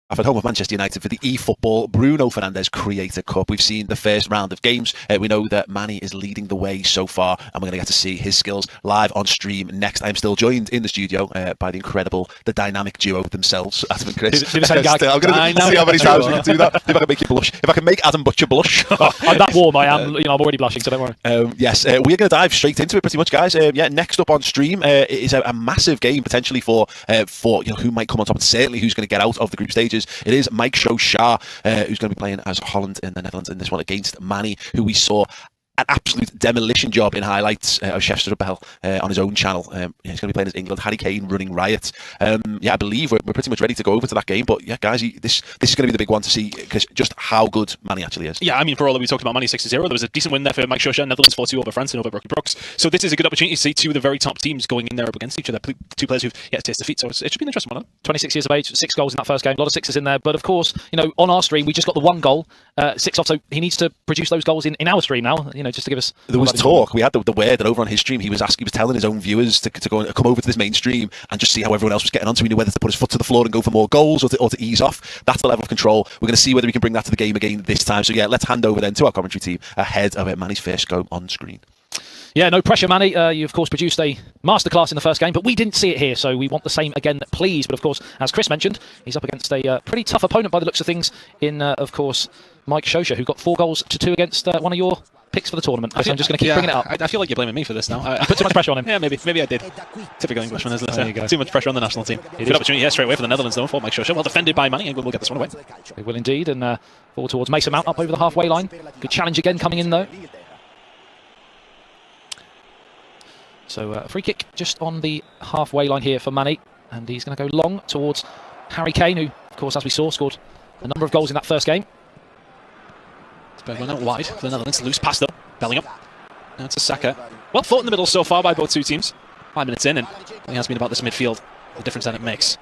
At home of Manchester United for the eFootball Brunofernandes Creator Cup. We've seen the first round of games. We know that Manny is leading the way so far, and we're going to get to see his skills live on stream next. I'm still joined in the studio by the incredible, the dynamic duo themselves, Adam and Chris. I'm going to see how many times we can do that. If I can make you blush. If I can make Adam Butcher blush. I'm that warm. I am. I'm already blushing, so don't worry. Yes, we're going to dive straight into it, pretty much, guys. Next up on stream, it is a massive game potentially for who might come on top, and certainly who's going to get out of the group stages. It is Mike Shah, who's going to be playing as Holland in the Netherlands in this one against Manny, who we saw an absolute demolition job in highlights of Chef Strubel on his own channel. He's going to be playing as England. Harry Kane running riot. I believe we're pretty much ready to go over to that game. But yeah, guys, this is going to be the big one to see because just how good Manny actually is. Yeah, I mean, for all that we talked about Manny 6-0, there was a decent win there for Mike Shah, Netherlands 4-2 over France and over Brookie Brooks. So this is a good opportunity to see two of the very top teams going in there up against each other. Two players who've yet to taste defeat. So it should be an interesting one. 26 years of age, 6 goals in that first game. A lot of sixes in there. But of course, on our stream, we just got the 1 goal, 6 off. So he needs to produce those goals in our stream now, just to give us... There was talk. We had the word that over on his stream, he was telling his own viewers to go and come over to this main stream and just see how everyone else was getting on, so he knew whether to put his foot to the floor and go for more goals or to ease off. That's the level of control. We're going to see whether we can bring that to the game again this time. So yeah, let's hand over then to our commentary team ahead of Manny's first go on screen. Yeah, no pressure, Manny. You, of course, produced a masterclass in the first game, but we didn't see it here, so we want the same again, please. But, of course, as Chris mentioned, he's up against a pretty tough opponent by the looks of things in, of course, Mike Shah, who got 4 goals to 2 against one of your picks for the tournament. I'm just going to keep bringing it up. I feel like you're blaming me for this now. You put too much pressure on him. Yeah, maybe I did. Typical Englishman, isn't it? There you go. Too much pressure on the national team. Good opportunity here straight away for the Netherlands, though, for Mike Shah. Well defended by Manny. England will get this one away. They will indeed, and forward towards Mason Mount up over the halfway line. Good challenge again coming in, though. So a free kick just on the halfway line here for Manny, and he's going to go long towards Harry Kane, who, of course, as we saw, scored a number of goals in that first game. Going out wide for the Netherlands. Loose pass though. Bellingham. Now to Saka. Well fought in the middle so far by both two teams. 5 minutes in, and it has been about this midfield, the difference that it makes.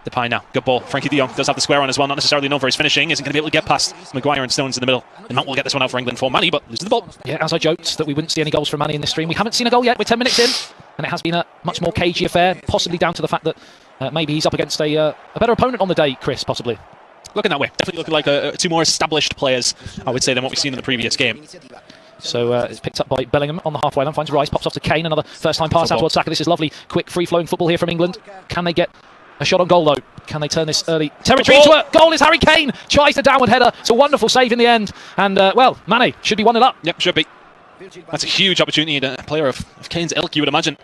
Depay now. Good ball. Frankie de Jong does have the square on as well. Not necessarily known for his finishing. Isn't going to be able to get past Maguire and Stones in the middle. And Mount will get this one out for England for Manny, but loses the ball. Yeah, as I joked that we wouldn't see any goals from Manny in this stream. We haven't seen a goal yet. We're 10 minutes in, and it has been a much more cagey affair, possibly down to the fact that maybe he's up against a better opponent on the day, Chris, possibly. Looking that way. Definitely looking like 2 more established players, I would say, than what we've seen in the previous game. So it's picked up by Bellingham on the halfway line, finds Rice, pops off to Kane, another first-time pass out towards Saka. This is lovely, quick, free-flowing football here from England. Can they get a shot on goal, though? Can they turn this early territory into a goal? Is Harry Kane tries the downward header. It's a wonderful save in the end. And, Manny should be 1-0 up. Yep, should be. That's a huge opportunity. A player of Kane's ilk, you would imagine.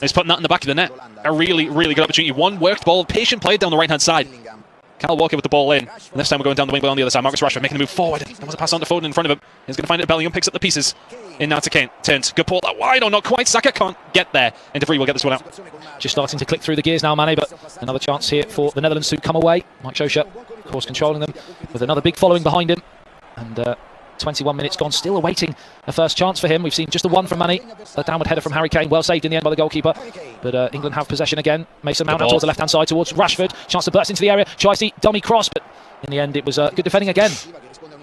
He's putting that in the back of the net. A really, really good opportunity. One worked ball, patient play down the right-hand side. Kyle Walker with the ball in. And this time we're going down the wing on the other side. Marcus Rashford making a move forward. There was a pass on to Foden in front of him. He's going to find it. Bellingham picks up the pieces. In now to Kane. Turns. Good ball. That wide. Oh, not quite. Saka can't get there. And De Vrij will get this one out. Just starting to click through the gears now, Manny, but another chance here for the Netherlands to come away. Mike Shah, of course, controlling them with another big following behind him. And 21 minutes gone, still awaiting a first chance for him. We've seen just the one from Manny. A downward header from Harry Kane, well saved in the end by the goalkeeper. But England have possession again. Mason Mount out towards the left-hand side towards Rashford. Chance to burst into the area. Tries the dummy cross, but in the end it was good defending again.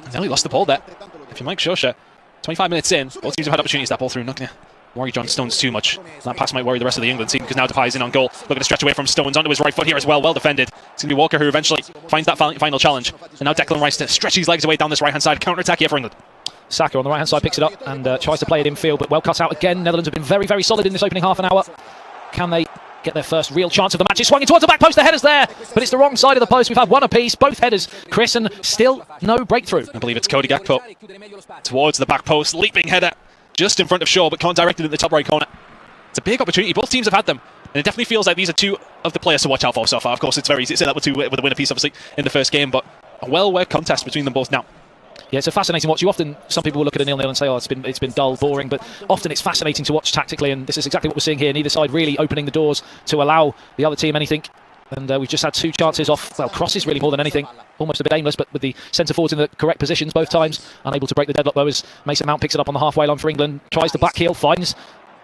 And then he lost the ball there. If you Mike Shah, 25 minutes in, both teams have had opportunities that ball through. Not going to worry John Stones too much. That pass might worry the rest of the England team because now Depay is in on goal. Looking to stretch away from Stones onto his right foot here as well. Well defended. It's going to be Walker who eventually finds that final challenge. And now Declan Rice to stretch his legs away down this right-hand side. Counter-attack here for England. Saka on the right-hand side picks it up and tries to play it infield, but well cut out again. Netherlands have been very, very solid in this opening half an hour. Can they get their first real chance of the match? It's swung in towards the back post. The header's there, but it's the wrong side of the post. We've had one apiece, both headers, Chris, and still no breakthrough. I believe it's Cody Gakpo towards the back post. Leaping header just in front of Shaw, but can't direct it in the top right corner. It's a big opportunity. Both teams have had them. And it definitely feels like these are 2 of the players to watch out for so far. Of course, it's very easy to say that with a win apiece, obviously, in the first game, but a well-worked contest between them both now. Yeah, it's a fascinating watch. Some people will look at a 0-0 and say, oh, it's been dull, boring, but often it's fascinating to watch tactically, and this is exactly what we're seeing here. Neither side really opening the doors to allow the other team anything. And we've just had 2 chances off, crosses really more than anything. Almost a bit aimless, but with the centre-forwards in the correct positions both times. Unable to break the deadlock, though, as Mason Mount picks it up on the halfway line for England. Tries the back heel, finds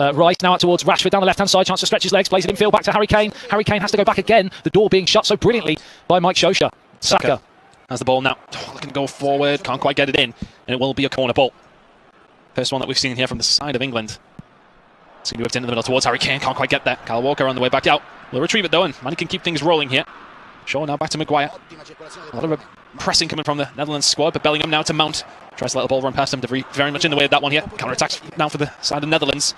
Rice now out towards Rashford down the left-hand side. Chance to stretch his legs, plays it infield back to Harry Kane. Harry Kane has to go back again. The door being shut so brilliantly by Mike Shah. Saka has the ball now. Looking to go forward, can't quite get it in, and it will be a corner ball. First one that we've seen here from the side of England. It's going to be whipped into the middle towards Harry Kane, can't quite get there. Kyle Walker on the way back out. We'll retrieve it though, and Manny can keep things rolling here. Shaw now back to Maguire. A lot of pressing coming from the Netherlands squad, but Bellingham now to Mount. Tries to let the ball run past him. Very much in the way of that one here. Counter-attacks now for the side of the Netherlands.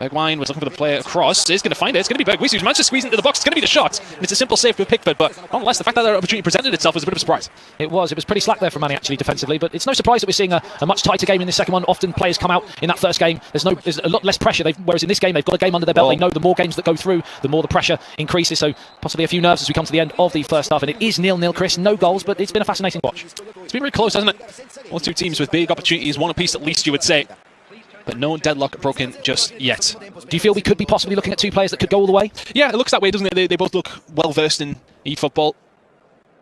Bergwijn was looking for the play across. Is going to find it. It's going to be Bergwijn who's managed to squeeze into the box. It's going to be the shot. And it's a simple save with Pickford, but nonetheless, the fact that opportunity presented itself was a bit of a surprise. It was pretty slack there from Mane actually defensively, but it's no surprise that we're seeing a much tighter game in this second one. Often players come out in that first game. There's a lot less pressure, whereas in this game they've got a game under their belt. They know the more games that go through, the more the pressure increases, so possibly a few nerves as we come to the end of the first half. And it is 0-0, Chris. No goals, but it's been a fascinating watch. It's been very close, hasn't it? All two teams with big opportunities, one apiece at least, you would say. But no deadlock broken just yet. Do you feel we could be possibly looking at two players that could go all the way? Yeah, it looks that way, doesn't it? They both look well versed in eFootball.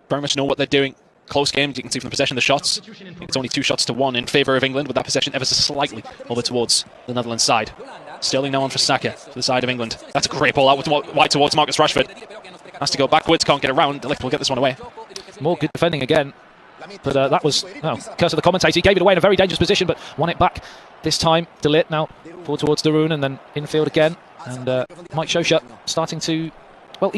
Very much know what they're doing. Close games, you can see from the possession of the shots. It's only 2-1 in favour of England, with that possession ever so slightly over towards the Netherlands side. Sterling now on for Saka, for the side of England. That's a great ball out wide towards Marcus Rashford. Has to go backwards, can't get around. De Ligt will get this one away. More good defending again. But that was, curse of the commentator. He gave it away in a very dangerous position, but won it back this time. De Ligt now forward towards De Roon and then infield again. And Mike Shosha starting to... Well,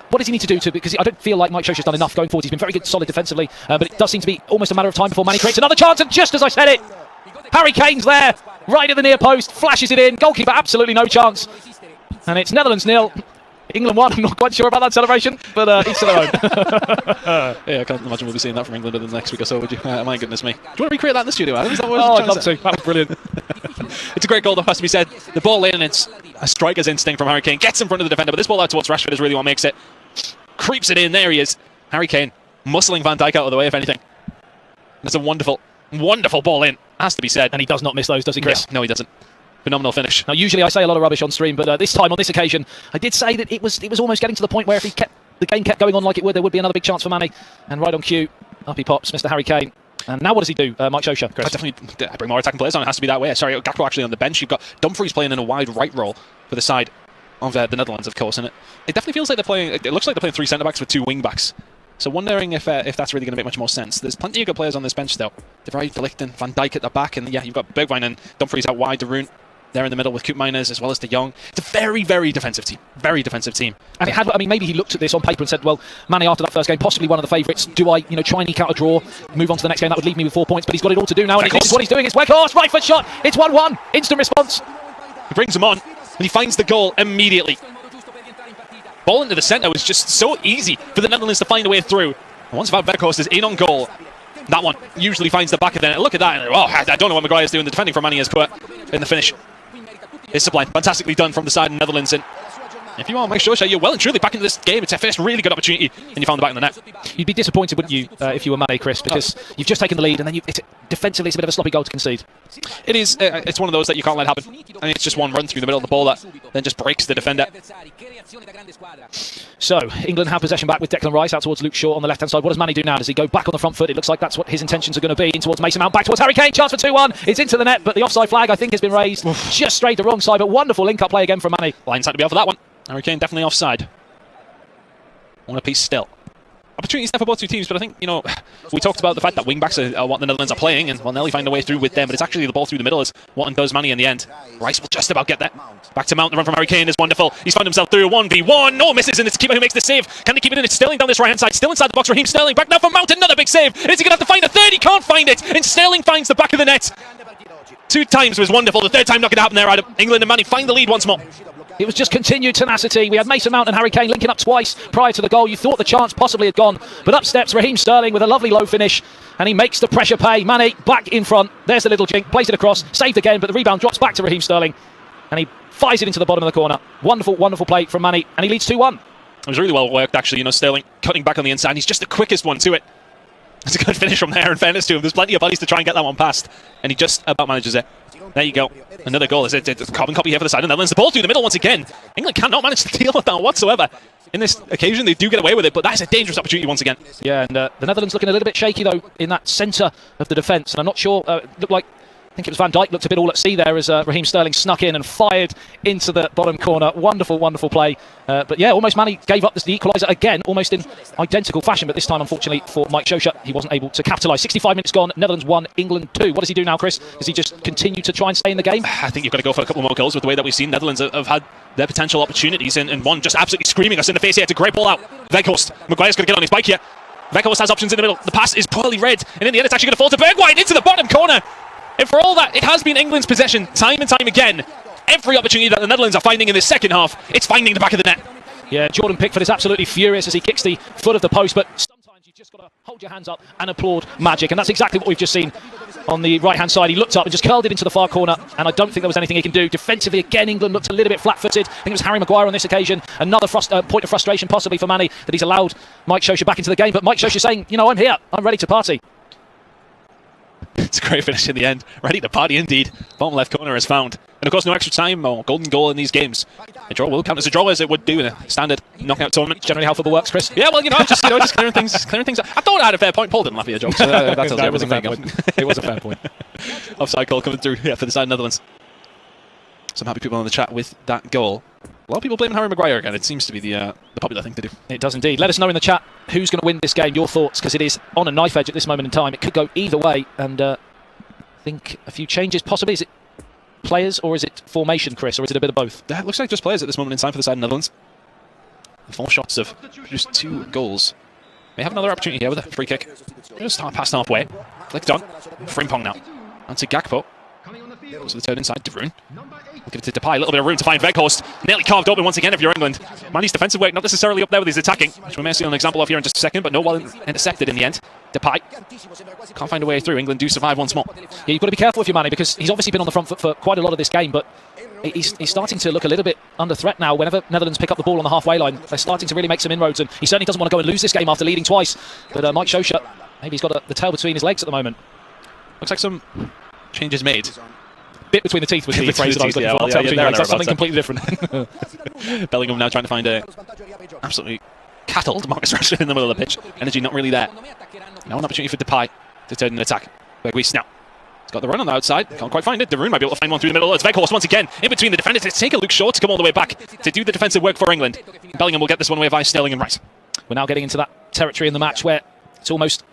what does he need to do because I don't feel like Mike Shosha's done enough going forward. He's been very good, solid defensively, but it does seem to be almost a matter of time before Mane creates another chance. And just as I said it, Harry Kane's there, right at the near post, flashes it in. Goalkeeper absolutely no chance. And it's Netherlands 0. England 1, I'm not quite sure about that celebration, but each to their own. Yeah, I can't imagine we'll be seeing that from England in the next week or so, would you? My goodness me. Do you want to recreate that in the studio, Adam? Is that what I'd love to. That was brilliant. It's a great goal, though, has to be said. The ball in, and it's a striker's instinct from Harry Kane. Gets in front of the defender, but this ball out towards Rashford is really what makes it. Creeps it in, there he is. Harry Kane muscling Van Dijk out of the way, if anything. That's a wonderful, wonderful ball in, has to be said. And he does not miss those, does he, Chris? No, he doesn't. Phenomenal finish. Now, usually I say a lot of rubbish on stream, but this time, on this occasion, I did say that it was almost getting to the point where if the game kept going on like it would, there would be another big chance for Mane. And right on cue, up he pops, Mr. Harry Kane. And now what does he do, Mike Shosha, Chris? I definitely bring more attacking players on. It has to be that way. Sorry, Gakpo actually on the bench. You've got Dumfries playing in a wide right role for the side of the Netherlands, of course. And it definitely feels like they're playing... It looks like they're playing three centre-backs with two wing-backs. So wondering if that's really going to make much more sense. There's plenty of good players on this bench still. De Vrij, De Ligt and Van Dijk at the back. And yeah, you've got Bergwijn and Dumfries out wide, De Roon there in the middle with Koopmeiners as well as De Jong. It's a very, very defensive team. Very defensive team. And it had, I mean, maybe he looked at this on paper and said, well, Mane after that first game, possibly one of the favourites. Do I, try and eke out a draw, move on to the next game? That would leave me with 4 points, but he's got it all to do now, and this is what he's doing. It's Weghorst, right foot shot. It's 1-1. Instant response. He brings him on, and he finds the goal immediately. Ball into the centre was just so easy for the Netherlands to find a way through. And once Weghorst is in on goal, that one usually finds the back of the net. Look at that. Oh, I don't know what Maguire's doing. The defending for Mane is put in the finish. It's sublime. Fantastically done from the side of the Netherlands. And if you are Mike Shosha, you're well and truly back into this game. It's a first really good opportunity, and you found the back of the net. You'd be disappointed, wouldn't you, if you were Mane, Chris? Because you've just taken the lead, and then defensively it's a bit of a sloppy goal to concede. It is. It's one of those that you can't let happen. I mean, it's just one run through the middle of the ball that then just breaks the defender. So, England have possession back with Declan Rice out towards Luke Shaw on the left-hand side. What does Mane do now? Does he go back on the front foot? It looks like that's what his intentions are going to be. In towards Mason Mount, back towards Harry Kane. Chance for 2-1. It's into the net, but the offside flag, I think, has been raised. Just straight the wrong side, but wonderful link-up play again from Mane. Lineside to be off for that one. Harry Kane definitely offside. One apiece still. Opportunities there for both two teams, but I think, we talked about the fact that wing-backs are what the Netherlands are playing, and nearly find a way through with them, but it's actually the ball through the middle is what undoes Mane in the end. Rice will just about get there. Back to Mount, the run from Harry Kane is wonderful. He's found himself through a 1v1. No, misses, and it's the keeper who makes the save. Can they keep it in? It's Sterling down this right-hand side. Still inside the box. Raheem Sterling back now for Mount. Another big save. Is he going to have to find a third? He can't find it. And Sterling finds the back of the net. 2 times was wonderful. The third time not going to happen there, Adam. England and Mane find the lead once more. It was just continued tenacity. We had Mason Mount and Harry Kane linking up twice prior to the goal. You thought the chance possibly had gone, but up steps Raheem Sterling with a lovely low finish, and he makes the pressure pay. Mane back in front. There's the little jink. Plays it across. Saved again, but the rebound drops back to Raheem Sterling, and he fires it into the bottom of the corner. Wonderful, wonderful play from Mane, and he leads 2-1. It was really well worked, actually. Sterling cutting back on the inside. He's just the quickest one to it. It's a good finish from there, in fairness to him. There's plenty of bodies to try and get that one past, and he just about manages it. There you go. Another goal. It's a carbon copy here for the side of the Netherlands. The ball through the middle once again. England cannot manage to deal with that whatsoever. In this occasion, they do get away with it, but that is a dangerous opportunity once again. Yeah, and the Netherlands looking a little bit shaky, though, in that centre of the defence. And I'm not sure, looked like, I think it was Van Dijk looked a bit all at sea there as Raheem Sterling snuck in and fired into the bottom corner. Wonderful, wonderful play. But yeah, almost Mane gave up the equaliser again, almost in identical fashion. But this time, unfortunately, for Mike Shosha, he wasn't able to capitalise. 65 minutes gone, Netherlands 1, England 2. What does he do now, Chris? Does he just continue to try and stay in the game? I think you've got to go for a couple more goals with the way that we've seen Netherlands have had their potential opportunities, and one just absolutely screaming us in the face here. It's a great ball out. Weghorst. Maguire's going to get on his bike here. Weghorst has options in the middle. The pass is poorly read, and in the end it's actually going to fall to Bergwijn into the bottom corner. And for all that, it has been England's possession time and time again. Every opportunity that the Netherlands are finding in this second half, it's finding the back of the net. Yeah, Jordan Pickford is absolutely furious as he kicks the foot of the post, but sometimes you've just got to hold your hands up and applaud magic, and that's exactly what we've just seen on the right-hand side. He looked up and just curled it into the far corner, and I don't think there was anything he can do. Defensively, again, England looked a little bit flat-footed. I think it was Harry Maguire on this occasion. Another point of frustration possibly for Manny that he's allowed Mike Scioscia back into the game, but Mike Scioscia saying, you know, I'm here, I'm ready to party. It's a great finish in the end. Ready to party indeed. Bottom left corner is found. And of course, no extra time or golden goal in these games. A draw will count as a draw, as it would do in a standard knockout tournament. Generally how football works, Chris. Yeah, well, just clearing things up. I thought I had a fair point. Paul didn't laugh at your joke, so that tells you It was a everything. fair point. It was a fair point. Offside call coming through here for the side of Netherlands. Some happy people in the chat with that goal. A lot of people blaming Harry Maguire again. It seems to be the popular thing to do. It does indeed. Let us know in the chat who's going to win this game, your thoughts, because it is on a knife edge at this moment in time. It could go either way, and I think a few changes possibly. Is it players or is it formation, Chris, or is it a bit of both? It looks like just players at this moment in time for the side of Netherlands. The 4 shots have produced 2 goals. May have another opportunity here with a free kick. Just past halfway. Flicked on. Frimpong now. Onto Gakpo. Goes to the turn inside. De Bruyne. Give it to Depay. A little bit of room to find Weghorst. Nearly carved open once again if you're England. Manny's defensive work not necessarily up there with his attacking, which we may see an example of here in just a second, but no well intercepted in the end. Depay can't find a way through. England do survive once more. Yeah, you've got to be careful with your Manny because he's obviously been on the front foot for quite a lot of this game, but he's starting to look a little bit under threat now. Whenever Netherlands pick up the ball on the halfway line, they're starting to really make some inroads, and he certainly doesn't want to go and lose this game after leading twice. But Mike Scioscia, maybe he's got the tail between his legs at the moment. Looks like some changes made. Bit between the teeth was the phrase that I was looking for. Tail between your legs. That's something completely different. Bellingham now trying to find a absolutely cattled Marcus Rashford in the middle of the pitch. Energy not really there. Now an opportunity for Depay to turn an attack. Bergwijn now. He's got the run on the outside. Can't quite find it. De Bruyne might be able to find one through the middle. It's Weghorst once again in between the defenders. It's taken Luke Shaw to come all the way back to do the defensive work for England. Bellingham will get this one away via Sterling and Rice. We're now getting into that territory in the match where it's almost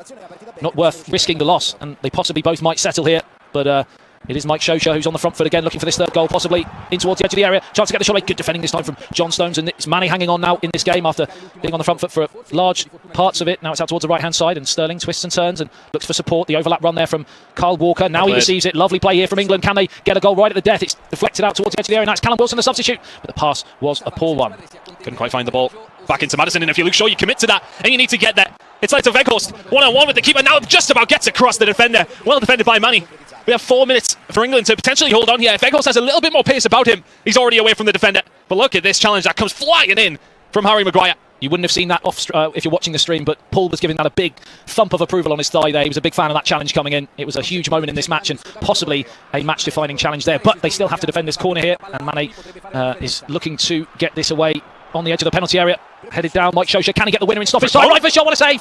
not worth risking the loss, and they possibly both might settle here, but it is Mike Scioscia who's on the front foot again, looking for this third goal, possibly in towards the edge of the area. Chance to get the shot away. Good defending this time from John Stones, and it's Manny hanging on now in this game after being on the front foot for large parts of it. Now it's out towards the right-hand side, and Sterling twists and turns and looks for support. The overlap run there from Kyle Walker. Now he receives it. Lovely play here from England. Can they get a goal right at the death? It's deflected out towards the edge of the area. Now it's Callum Wilson, the substitute, but the pass was a poor one. Couldn't quite find the ball. Back into Maddison, and if you look Shaw, you commit to that, and you need to get there. It's like to Weghorst, one-on-one with the keeper. Now just about gets across the defender. Well defended by Manny. We have 4 minutes for England to potentially hold on here. If Weghorst has a little bit more pace about him, he's already away from the defender. But look at this challenge that comes flying in from Harry Maguire. You wouldn't have seen that if you're watching the stream, but Paul was giving that a big thump of approval on his thigh there. He was a big fan of that challenge coming in. It was a huge moment in this match and possibly a match-defining challenge there. But they still have to defend this corner here, and Manny is looking to get this away on the edge of the penalty area. Headed down, Mike Scioscia. Can he get the winner in stoppage time? Right for shot, what a save!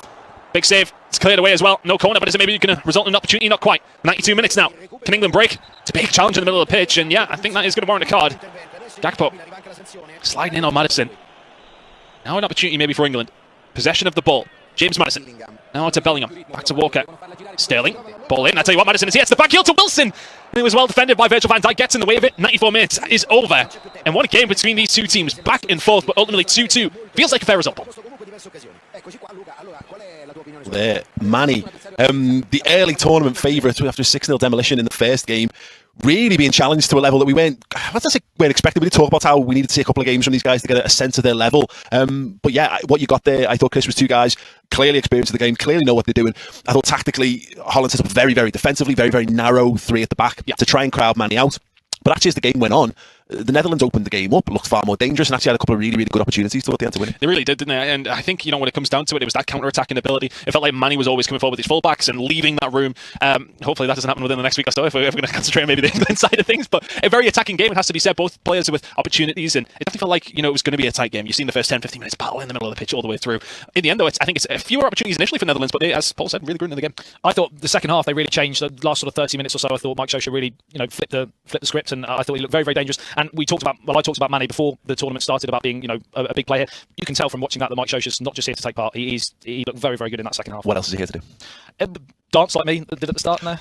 Big save. It's cleared away as well. No corner, but is it maybe going to result in an opportunity? Not quite. 92 minutes now. Can England break? It's a big challenge in the middle of the pitch, and yeah, I think that is going to warrant a card. Gakpo sliding in on Maddison. Now an opportunity maybe for England. Possession of the ball. James Maddison. Now to Bellingham. Back to Walker. Sterling. Ball in. I tell you what, Maddison is here. It's the back heel to Wilson. And it was well defended by Virgil van Dijk. Gets in the way of it. 94 minutes is over. And what a game between these two teams. Back and forth, but ultimately 2-2. Feels like a fair result. There, Manny, the early tournament favourite after a 6-0 demolition in the first game, really being challenged to a level that we weren't expecting. We did talk about how we needed to see a couple of games from these guys to get a sense of their level. But yeah, what you got there, I thought Chris was 2 guys clearly experienced in the game, clearly know what they're doing. I thought tactically, Holland set up very, very defensively, very, very narrow 3 at the back to try and crowd Manny out. But actually, as the game went on, the Netherlands opened the game up, looked far more dangerous, and actually had a couple of really, really good opportunities towards the end to win it. They really did, didn't they? And I think, when it comes down to it, it was that counter-attacking ability. It felt like Manny was always coming forward with his fullbacks and leaving that room. Hopefully that doesn't happen within the next week or so, if we're going to concentrate on maybe the England side of things. But a very attacking game, it has to be said. Both players with opportunities, and it definitely felt like, it was going to be a tight game. You've seen the first 10-15 minutes battle in the middle of the pitch all the way through. In the end, though, I think it's fewer opportunities initially for Netherlands, but they, as Paul said, really grew into the game. I thought the second half, they really changed. The last sort of 30 minutes or so, I thought Mike Scioscia really, flipped the script, and I thought he looked very, very dangerous. And I talked about Manny before the tournament started about being, a big player. You can tell from watching that Mike Scioscia's not just here to take part. He looked very, very good in that second half. What else is he here to do? Dance like me did at the start there.